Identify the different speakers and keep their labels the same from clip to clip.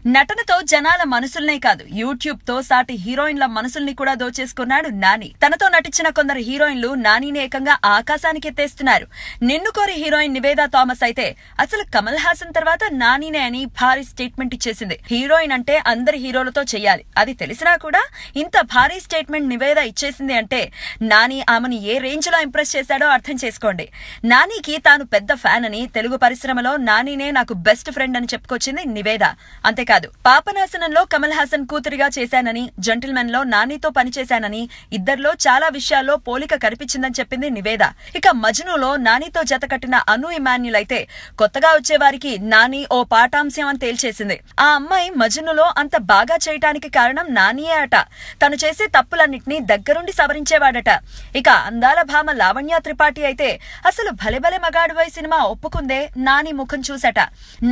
Speaker 1: నటనతో జనాల మనసుల్నే కాదు యూట్యూబ్ తో సాటి హీరోయిన్ల మనసుల్ని కూడా దోచేసుకున్నాడు నాని. తనతో నటించిన కొందరు హీరోయిన్లు నానిని ఏకంగా ఆకాశానికి ఎత్తేస్తున్నారు. నిన్ను కోరి హీరోయిన్ నివేదా థామస్ అయితే అసలు కమల్ హాసన్ తర్వాత నానినే అని భారీ స్టేట్మెంట్ ఇచ్చేసింది. హీరోయిన్ అంటే అందరి హీరోలతో చెయ్యాలి, అది తెలిసినా కూడా ఇంత భారీ స్టేట్మెంట్ నివేదా ఇచ్చేసింది అంటే నాని ఆమెను ఏ రేంజ్ లో ఇంప్రెస్ చేశాడో అర్థం చేసుకోండి. నానికి తాను పెద్ద ఫ్యాన్ అని, తెలుగు పరిశ్రమలో నానినే నాకు బెస్ట్ ఫ్రెండ్ అని చెప్పుకొచ్చింది నివేదా. అంతేకాదు పాపనాశనంలో కమల్ హాసన్ కూతురిగా చేశానని, జెంటిల్మెన్ లో నానితో పనిచేశానని, ఇద్దరిలో చాలా విషయాల్లో పోలిక కనిపించిందని చెప్పింది నివేదా. ఇక మజ్నులో నానితో జత కట్టిన అను ఇమాన్యుల్ అయితే కొత్తగా వచ్చేవారికి నాని ఓ పాఠాంశం అని తేల్చేసింది. ఆ అమ్మాయి మజ్నులో అంత బాగా చేయటానికి కారణం నానియే అట. తను చేసే తప్పులన్నింటినీ దగ్గరుండి సవరించేవాడట. ఇక అందాల భామ లావణ్య త్రిపాఠి అయితే అసలు భలే మగాడువై సినిమా ఒప్పుకుందే నాని ముఖం చూసట.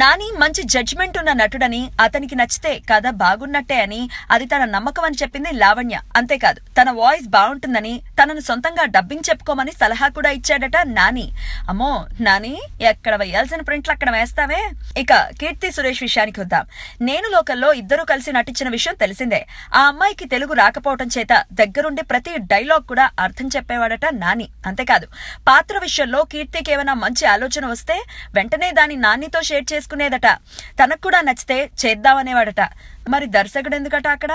Speaker 1: నాని మంచి జడ్జిమెంట్ ఉన్న నటుడని, అతనికి నచ్చితే కథ బాగున్నట్టే అని, అది తన నమ్మకం అని చెప్పింది లావణ్య. అంతేకాదు తన వాయిస్ బాగుంటుందని, తనను సొంతంగా డబ్బింగ్ చెప్పుకోమని సలహా కూడా ఇచ్చాడట నాని. అమ్మో నాని, ఎక్కడ వేయాల్సిన ప్రింట్లు అక్కడ వేస్తావే. ఇక కీర్తి సురేష్ విషయానికి వద్దాం. నేను లోకల్లో ఇద్దరు కలిసి నటించిన విషయం తెలిసిందే. ఆ అమ్మాయికి తెలుగు రాకపోవటం చేత దగ్గరుండి ప్రతి డైలాగ్ కూడా అర్థం చెప్పేవాడట నాని. అంతేకాదు పాత్ర విషయంలో కీర్తికి ఏమైనా మంచి ఆలోచన వస్తే వెంటనే దాన్ని నానితో షేర్ చేసుకునేదట. తనకు కూడా నచ్చితే చేద్దామనేవాడట. మరి దర్శకుడు ఎందుకట అక్కడ?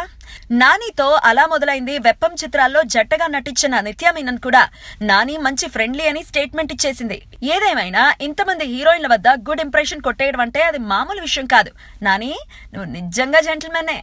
Speaker 1: నానితో అలా మొదలైంది వెప్పం చిత్రాల్లో జట్టగా నటించిన నిత్యా మీనన్ కూడా నాని మంచి ఫ్రెండ్లీ అని స్టేట్మెంట్ ఇచ్చేసింది. ఏదేమైనా ఇంతమంది హీరోయిన్ల వద్ద గుడ్ ఇంప్రెషన్ కొట్టేయడం అంటే అది మామూలు విషయం కాదు. నాని, నువ్వు నిజంగా జెంటిల్మెన్నే.